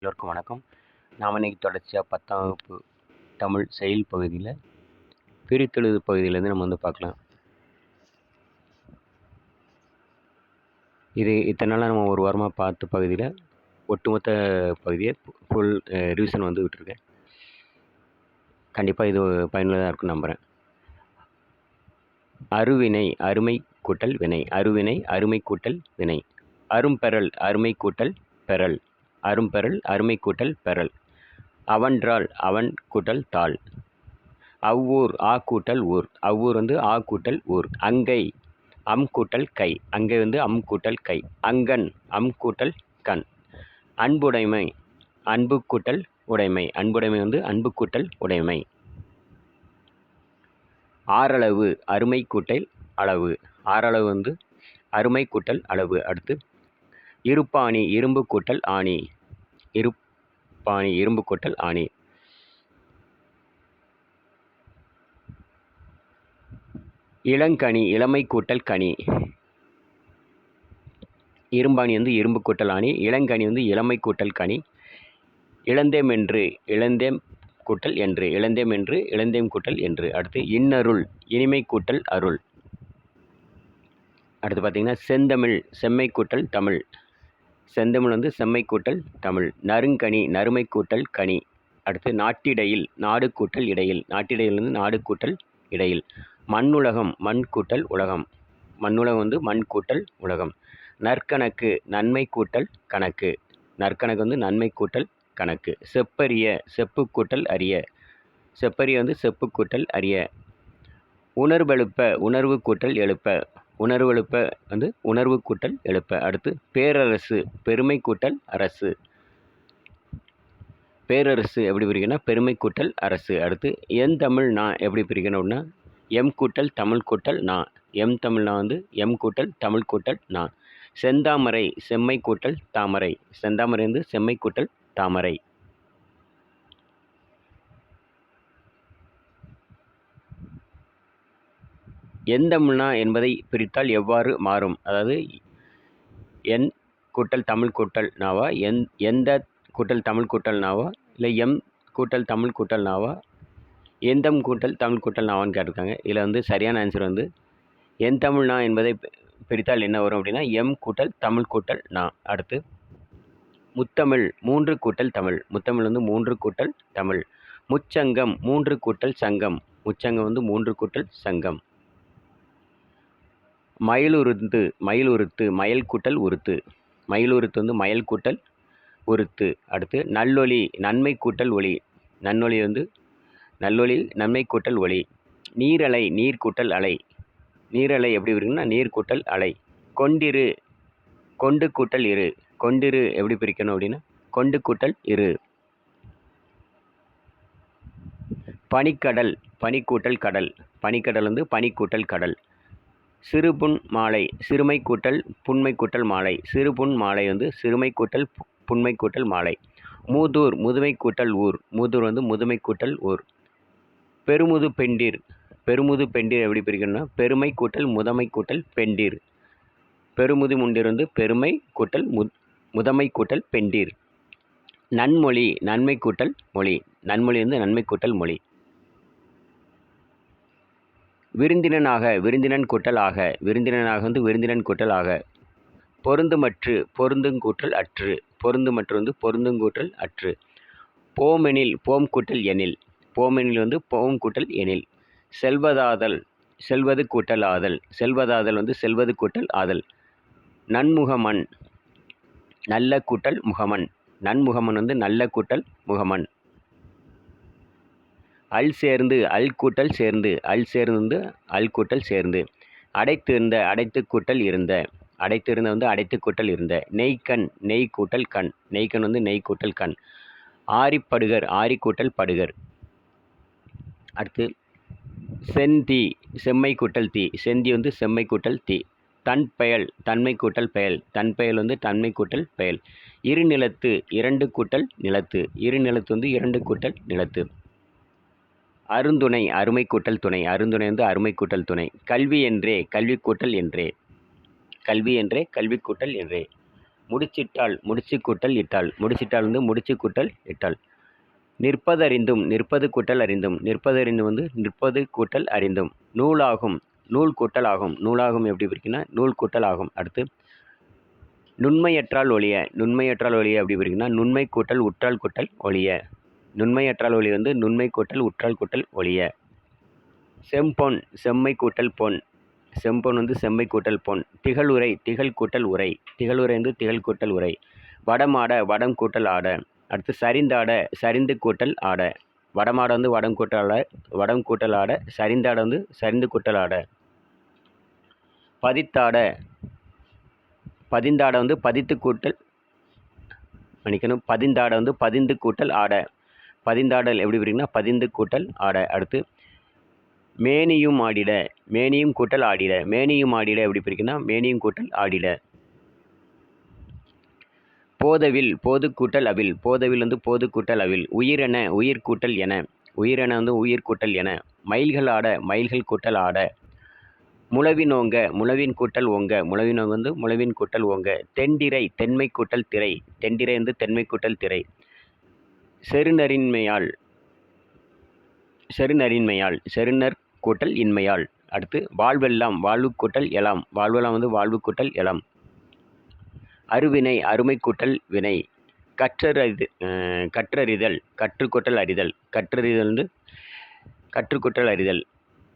எல்லோருக்கும் வணக்கம். நாம் இன்னைக்கு தொடர்ச்சியாக 10ஆம் வகுப்பு தமிழ் செயல் பகுதியில் பிரித்தெழுது பகுதியிலேருந்து நம்ம பார்க்கலாம். இது இத்தனை நாளாக நம்ம ஒரு வாரமாக பார்த்த பகுதியில் ஒட்டுமொத்த பகுதியை ஃபுல் ரிவிஷன் விட்டுருக்கேன். கண்டிப்பாக இது பயனுள்ளதாக இருக்குன்னு நம்புகிறேன். அருவினை அருமை கூட்டல் வினை, அருவினை அருமை கூட்டல் வினை, அரும்பெறல் அருமை கூட்டல் பெறல், அரும்பெறல் அருமை கூட்டல் பெறல், அவன்றால் அவன் கூட்டல் தாள், அவ்வூர் ஆ கூட்டல் ஊர், அவ்வூர் ஆ கூட்டல் ஊர், அங்கை அம் கூட்டல் கை, அங்கை அம் கூட்டல் கை, அங்கன் அம் கூட்டல் கண், அன்புடைமை அன்பு கூட்டல் உடைமை, அன்புடைமை அன்பு கூட்டல் உடைமை, ஆறளவு அருமை கூட்டல் அளவு, ஆறளவு அருமை கூட்டல் அளவு. அடுத்து இருப்பாணி இரும்பு கூட்டல் ஆணி, இருப்பாணி இரும்பு கூட்டல் ஆணி, இளங்கனி இளமை கூட்டல் கனி, இரும்பாணி இரும்பு கூட்டல் ஆணி, இளங்கனி இளமை கூட்டல் கனி, இளந்தேம் என்று இளந்தேம் கூட்டல் என்று, இளந்தேம் என்று இளந்தேம் கூட்டல் என்று. அடுத்து இன்னருள் இனிமை கூட்டல் அருள். அடுத்து பார்த்திங்கன்னா செந்தமிழ் செம்மை கூட்டல் தமிழ், செந்தமிழ் செம்மை கூட்டல் தமிழ், நறுங்கனி நறுமை கூட்டல் கனி. அடுத்து நாட்டிடையில் நாடு கூட்டல் இடையில், நாட்டிடையில் நாடு கூட்டல் இடையில், மண்ணுலகம் மண் கூட்டல் உலகம், மண்ணுலகம் மண் கூட்டல் உலகம், நற்கணக்கு நன்மை கூட்டல் கணக்கு, நற்கணக்கு நன்மை கூட்டல் கணக்கு, செப்பரிய செப்பு கூட்டல் அரிய, செப்பரிய செப்பு கூட்டல் அரிய, உணர்வெழுப்ப உணர்வு கூட்டல் எழுப்ப, உணர்வெழுப்ப உணர்வு கூட்டல் எழுப்ப. அடுத்து பேரரசு பெருமை கூட்டல் அரசு, பேரரசு எப்படி பிரிக்கணும்னா பெருமை கூட்டல் அரசு. அடுத்து என் தமிழ் நான் எப்படி பிரிக்கணும் அப்படின்னா எம் கூட்டல் தமிழ் கூட்டல் நான், எம் தமிழ் நான் எம் கூட்டல் தமிழ் கூட்டல் நான், செந்தாமரை செம்மை கூட்டல் தாமரை, செந்தாமரை செம்மை கூட்டல் தாமரை. எந்தமிழ்னா என்பதை பிரித்தால் எவ்வாறு மாறும், அதாவது என் கூட்டல் தமிழ் கூட்டல் நாவா, எந்த கூட்டல் தமிழ் கூட்டல் நாவா, இல்லை எம் கூட்டல் தமிழ் கூட்டல் நாவா, எந்தம் கூட்டல் தமிழ் கூட்டல் நாவான்னு கேட்டிருக்காங்க. இதில் சரியான ஆன்சர் என் தமிழ்னா என்பதை பிரித்தால் என்ன வரும் அப்படின்னா எம் கூட்டல் தமிழ் கூட்டல் நா. அடுத்து முத்தமிழ் மூன்று கூட்டல் தமிழ், முத்தமிழ் மூன்று கூட்டல் தமிழ், முச்சங்கம் மூன்று கூட்டல் சங்கம், முச்சங்கம் மூன்று கூட்டல் சங்கம், மயிலுருத்து மயிலுருத்து மயில் கூட்டல் உருத்து, மயிலுருத்து மயில் கூட்டல் உருத்து. அடுத்து நல்லொளி நன்மை கூட்டல் ஒளி, நன்னொளி நல்லொளி நன்மை கூட்டல் ஒளி, நீரலை நீர் கூட்டல் அலை, நீரலை எப்படி இருக்குன்னா நீர் கூட்டல் அலை, கொண்டிரு கொண்டு கூட்டல் இரு, கொண்டிரு எப்படி பிரிக்கணும் அப்படின்னா கொண்டு கூட்டல் இரு, பனிக்கடல் பனி கூட்டல் கடல், பனிக்கடல் பனி கூட்டல் கடல், சிறுபுன் மாலை சிறுமை கூட்டல் புன்மை கூட்டல் மாலை, சிறுபுன் மாலை சிறுமை கூட்டல் புன்மை கூட்டல் மாலை, மூதூர் முதுமை கூட்டல் ஊர், மூதூர் முதுமை கூட்டல் ஊர், பெருமுது பெண்டிர், பெருமுது பெண்டிர் எப்படி பிரிக்கணும்னா பெருமை கூட்டல் முதமை கூட்டல் பெண்டிர், பெருமுது முண்டிர் பெருமை கூட்டல் முதமை கூட்டல் பெண்டிர், நன்மொழி நன்மை கூட்டல் மொழி, நன்மொழி நன்மை கூட்டல் மொழி, விருந்தினனாக விருந்தினன் கூட்டல் ஆக, விருந்தினனாக விருந்தினன் கூட்டல் ஆக, பொருந்துமற்று பொருந்துங்கூட்டல் அற்று, பொருந்துமற்று பொருந்துங்கூட்டல் அற்று, போமெனில் போம் கூட்டல் எனில், போமெனில் போம் கூட்டல் எனில், செல்வதாதல் செல்வது கூட்டல் ஆதல், செல்வதாதல் செல்வது கூட்டல் ஆதல், நன்முகமன் நல்ல கூட்டல் முகமன், நன்முகமன் நல்ல கூட்டல் முகமன், அல் சேர்ந்து அல் கூட்டல் சேர்ந்து, அல் சேர்ந்து அல் கூட்டல் சேர்ந்து, அடைத்திருந்த அடைத்து கூட்டல் இருந்த, அடைத்திருந்த அடைத்து கூட்டல் இருந்த, நெய்க்கண் நெய் கூட்டல் கண், நெய்க்கண் நெய் கூட்டல் கண், ஆரிப்படுகர் ஆரி கூட்டல் படுகர். அடுத்து செந்தி செம்மை கூட்டல் தீ, செந்தி செம்மை கூட்டல் தீ, தன்பெயல் தன்மை கூட்டல் பெயல், தன்பெயல் தன்மை கூட்டல் பெயல், இருநிலத்து இரண்டு கூட்டல் நிலத்து, இருநிலத்து இரண்டு கூட்டல் நிலத்து, அருந்துணை அருமை கூட்டல் துணை, அருந்துணை அருமை கூட்டல் துணை, கல்வி என்றே கல்வி கூட்டல் என்றே, கல்வி என்றே கல்வி கூட்டல் என்றே, முடிச்சிட்டால் முடிச்சு கூட்டல் இட்டால் முடிச்சிட்டால் வந்து முடிச்சு கூட்டல் இட்டால். நிற்பதறிந்தும் நிற்பது கூட்டல் அறிந்தும் நிற்பதறிந்தும் வந்து நிற்பது கூட்டல் அறிந்தும். நூலாகும் நூல் கூட்டல் ஆகும் நூலாகும் எப்படி பிரிக்குன்னா நூல் கூட்டல் ஆகும். அடுத்து நுண்மையற்றால் ஒழிய நுண்மையற்றால் ஒழிய எப்படி பிரிக்குன்னா நுண்மை கூட்டல் உற்றால் கூட்டல் ஒழிய. நுண்மையற்றால் ஒளி வந்து நுண்மை கூட்டல் உற்றால் கூட்டல் ஒழிய. செம்பொன் செம்மை கூட்டல் பொன் செம்பொன் வந்து செம்மை கூட்டல் பொன். திகழுரை திகழ் கூட்டல் உரை திகழுரை வந்து திகழ் கூட்டல் உரை. வடமாட வடம் கூட்டல் ஆட. அடுத்து சரிந்தாட சரிந்து கூட்டல் ஆட. வடமாட வந்து வடம் கூட்டல் ஆட வடம் கூட்டல் ஆட. சரிந்தாட வந்து சரிந்து கூட்டல் ஆட. பதித்தாட பதிந்தாட வந்து பதித்து கூட்டல் மன்னிக்கணும் பதிந்தாட வந்து பதிந்து கூட்டல் ஆட. பதிந்தாடல் எப்படி பிரிக்குன்னா பதிந்து கூட்டல் ஆட. அடுத்து மேனியும் ஆடிட மேனியும் கூட்டல் ஆடிட மேனியும் ஆடிட எப்படி பிரிக்குன்னா மேனியும் கூட்டல் ஆடிட. போதவில் போது கூட்டல் அவில் போதவில் வந்து போது கூட்டல் அவில். உயிரென உயிர் கூட்டல் என உயிரென வந்து உயிர் கூட்டல் என. மயில்கள் ஆட மயில்கள் கூட்டல் ஆட. முழவினோங்க முழவின் கூட்டல் ஓங்க முழவினோங்க வந்து முழவின் கூட்டல் ஓங்க. தென்திரை தென்மை கூட்டல் திரை தென்திரை வந்து தென்மை கூட்டல் திரை. செருநரின்மையால் செருநரின்மையால் செருநர் கூட்டல் இன்மையால். அடுத்து வாழ்வெல்லாம் வாழ்வு கூட்டல் எலாம் வாழ்வெல்லாம் வந்து வாழ்வு கூட்டல் எலாம். அருவினை அருமை கூட்டல் வினை. கற்றறிதல் கற்று கூட்டல் அறிதல் கற்றறிதல் வந்து கற்று கூட்டல் அறிதல்.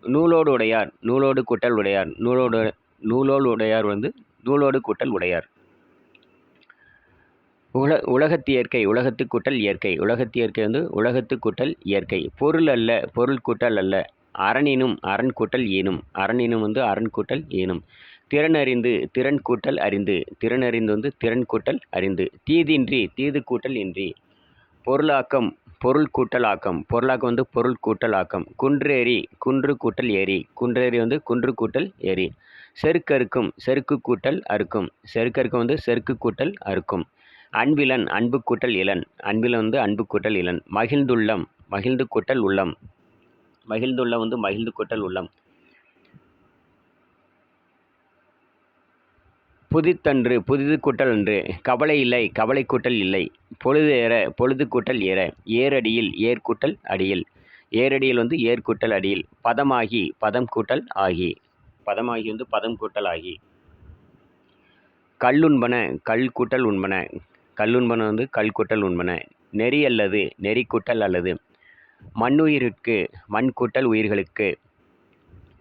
நூலோடு உடையார் நூலோடு கூட்டல் உடையார் நூலோடு உடையார் வந்து நூலோடு கூட்டல் உடையார். உலகத்து இயற்கை உலகத்து கூட்டல் இயற்கை உலகத்து இயற்கை வந்து உலகத்து கூட்டல் இயற்கை. பொருள் அல்ல பொருள் கூட்டல் அல்ல. அரணினும் அரண் கூட்டல் ஈனும் அரணினும் வந்து அரண் கூட்டல் ஈனும். திறனறிந்து திறன் கூட்டல் அறிந்து திறனறிந்து வந்து திறன் கூட்டல் அறிந்து. தீதின்றி தீது கூட்டல் இன்றி. பொருளாக்கம் பொருள் கூட்டல் ஆக்கம் பொருளாக்கம் வந்து பொருள் கூட்டல் ஆக்கம். குன்றேறி குன்று கூட்டல் ஏரி குன்றேறி வந்து குன்று கூட்டல் ஏரி. செருக்கறுக்கும் செருக்கு கூட்டல் அறுக்கும் செருக்கறுக்கும் வந்து செருக்கு கூட்டல் அறுக்கும். அன்பிலன் அன்பு கூட்டல் இளன் அன்பிலன் வந்து அன்பு கூட்டல் இளன். மகிழ்ந்துள்ளம் மகிழ்ந்து கூட்டல் உள்ளம் மகிழ்ந்துள்ளம் வந்து மகிழ்ந்து கூட்டல் உள்ளம். புதித்தன்று புதிது கூட்டல் அன்று. கவலை இல்லை கவலை கூட்டல் இல்லை. பொழுது ஏற பொழுது கூட்டல் ஏற. ஏரடியில் ஏர் கூட்டல் அடியில் ஏரடியில் வந்து ஏர் கூட்டல் அடியில். பதமாகி பதம் கூட்டல் ஆகி பதமாகி வந்து பதம் கூட்டல் ஆகி. கல்லுண்பன கல் கூட்டல் உண்பன கல்லுண்பன வந்து கல் கூட்டல் உண்பன. நெறி அல்லது நெறி கூட்டல் அல்லது. மண்ணுயிருக்கு மண் கூட்டல் உயிர்களுக்கு.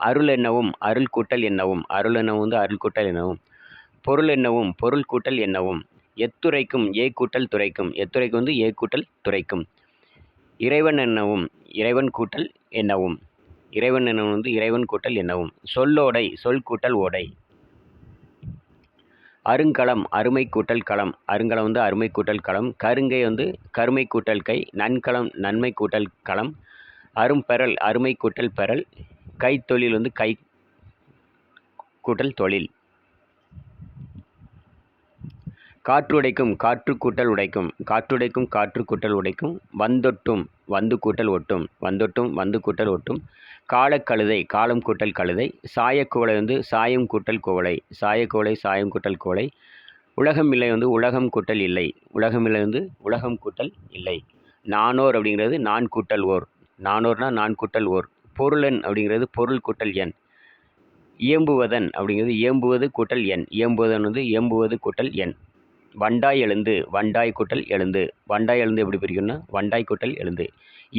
அருள் என்னவும் அருள் கூட்டல் என்னவும் அருள் என்னவும் வந்து அருள் கூட்டல் என்னவும். பொருள் என்னவும் பொருள் கூட்டல் என்னவும். எத்துரைக்கும் ஏ கூட்டல் துரைக்கும் எத்துரைக்கும் வந்து ஏ கூட்டல் துரைக்கும். இறைவன் என்னவும் இறைவன் கூட்டல் என்னவும் இறைவன் என்னவும் வந்து இறைவன் கூட்டல் என்னவும். சொல்லோடை சொல் கூட்டல் ஓடை. அருங்கலம் அருமை கூட்டல் களம் அருங்கலம் வந்து அருமை கூட்டல் களம். கருங்கை வந்து கருமை கூட்டல் கை. நன்கலம் நன்மை கூட்டல் களம். அரும்பெறல் அருமை கூட்டல் பெறல். கைத்தொழில் வந்து கை கூட்டல் தொழில். காற்றுடைக்கும் காற்று கூட்டல் உடைக்கும் காற்றுடைக்கும் காற்று கூட்டல் உடைக்கும். வந்தொட்டும் வந்து கூட்டல் ஒட்டும் வந்தொட்டும் வந்து கூட்டல் ஒட்டும். காலக்கழுதை காலம் கூட்டல் கழுதை. சாயக்குவளை வந்து சாயம் கூட்டல் குவளை சாயக்குவளை சாயம் கூட்டல் குவளை. உலகம் இல்லை வந்து உலகம் கூட்டல் இல்லை உலகம் இல்லை வந்து உலகம் கூட்டல் இல்லை. நானோர் அப்படிங்கிறது நான் கூட்டல் ஓர் நானோர்னா நான் கூட்டல் ஓர். பொருளன் அப்படிங்கிறது பொருள் கூட்டல் எண். இயம்புவதன் அப்படிங்கிறது இயம்புவது கூட்டல் எண் இயம்புவதன் வந்து இயம்புவது கூட்டல் எண். வண்டாய் எழுந்து வண்டாய் கூட்டல் எழுந்து வண்டாய் எழுந்து எப்படி பிரிக்கும்னா வண்டாய் கூட்டல் எழுந்து.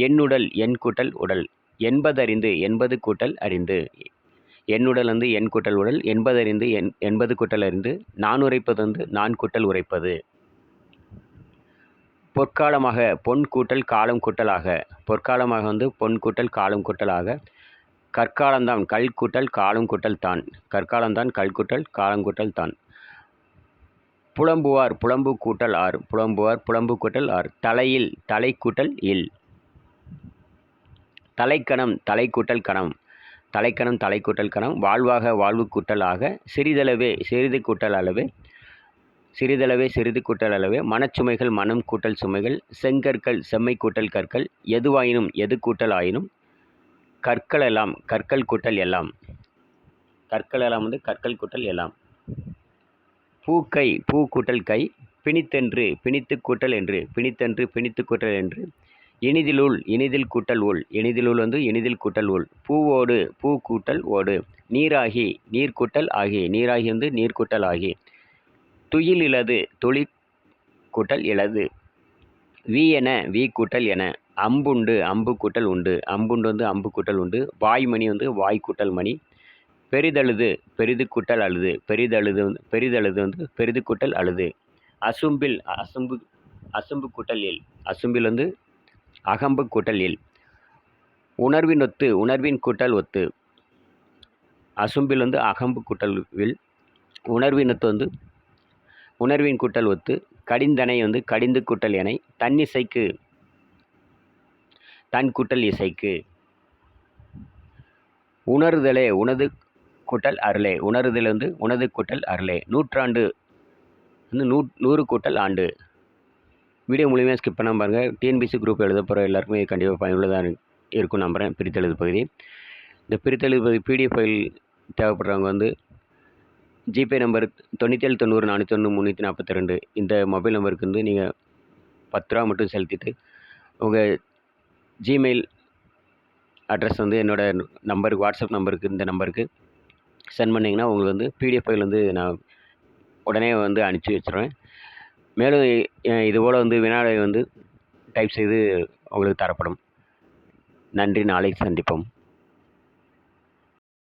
எண்ணுடல் எண் கூட்டல் உடல். என்பதறிந்து எண்பது கூட்டல் அறிந்து எண்ணுடல் வந்து எண் கூட்டல் உடல். என்பதறிந்து எண்பது கூட்டல் அறிந்து. நான் உரைப்பது வந்து நான் கூட்டல் உரைப்பது. பொற்காலமாக பொன் கூட்டல் காலம் கூட்டலாக பொற்காலமாக வந்து பொன் கூட்டல் காலம் கூட்டலாக. கற்காலந்தான் கல் கூட்டல் காலம் கூட்டல் தான் கற்காலந்தான் கல் கூட்டல் காலம் கூட்டல் தான். புலம்புவார் புலம்பு கூட்டல் ஆர் புலம்புவார் புலம்பு கூட்டல் ஆர். தலையில் தலை கூட்டல் இல். தலைக்கணம் தலை கூட்டல் கணம் தலைக்கணம் தலை கூட்டல் கணம். வாழ்வாக வாழ்வு கூட்டல் ஆக. சிறிதளவே சிறிது கூட்டல் அளவே சிறிதளவே சிறிது கூட்டல் அளவே. மனச்சுமைகள் மனம் கூட்டல் சுமைகள். செங்கற்கள் செம்மை கூட்டல் கற்கள். எதுவாயினும் எது கூட்டல் ஆயினும். கற்கள் எல்லாம் கற்கள் கூட்டல் எல்லாம் கற்கள் எல்லாம் வந்து கற்கள் கூட்டல் எல்லாம். பூக்கை பூ கூட்டல் கை, பிணித்தென்று பிணித்து கூட்டல் என்று, பிணித்தன்று பிணித்து கூட்டல் என்று, இனிதிலுள் இனிதில் கூட்டல் உள், இனிதிலுள் வந்து இனிதில் கூட்டல் உள், பூவோடு பூ கூட்டல் ஓடு, நீராகி நீர் கூட்டல் ஆகி, நீராகி வந்து நீர் கூட்டல் ஆகி, துயில் இலது துளி கூட்டல் இலது, வி என வி கூட்டல் என, அம்புண்டு அம்பு கூட்டல் உண்டு, அம்புண்டு வந்து அம்பு கூட்டல் உண்டு, வாய்மணி வந்து வாய் கூட்டல் மணி, பெரிதழுது பெரிது கூட்டல் அழுது, பெரிதழுது வந்து பெரிது கூட்டல் அழுது, அசும்பில் அசும்பு அசும்பு கூட்டல் இல், அசும்பில் வந்து அகம்பு கூட்டல் இல், உணர்வின் ஒத்து உணர்வின் கூட்டல் ஒத்து, அசும்பில் வந்து அகம்பு கூட்டல் வில், உணர்வின் ஒத்து வந்து உணர்வின் கூட்டல் ஒத்து, கடிந்தனை வந்து கடிந்து கூட்டல் எனை, தன்னிசைக்கு தன் கூட்டல் இசைக்கு, உணருதலே உனது கூட்டல் அருளே, உணருதல் வந்து உனது கூட்டல் அருளே, நூற்றாண்டு வந்து 100 கூட்டல் ஆண்டு. வீடியோ மூலியமாக ஸ்கிப் பண்ணாமல் பாருங்கள். டிஎன்பிசி குரூப் எழுத போகிற எல்லாருக்குமே கண்டிப்பாக பயனுள்ளதாக இருக்கும் நம்புகிறேன். பிரித்தெழுது பகுதி, இந்த பிரித்தெழுது பகுதி பிடிஎஃப் ஃபைல் தேவைப்படுறவங்க வந்து ஜிபே நம்பர் 9790 401 342 இந்த மொபைல் நம்பருக்கு வந்து நீங்கள் 10 ரூபா மட்டும் செலுத்திட்டு உங்கள் ஜிமெயில் அட்ரஸ் வந்து என்னோடய நம்பருக்கு வாட்ஸ்அப் நம்பருக்கு இந்த நம்பருக்கு சென்ட் பண்ணிங்கன்னா உங்களுக்கு வந்து பிடிஎஃப் ஃபைல் வந்து நான் உடனே வந்து அனுப்பிச்சி வச்சுருவேன். மேலும் இதுபோல் வந்து வினாவை வந்து டைப் செய்து உங்களுக்கு தரப்படும். நன்றி. நாளை சந்திப்போம்.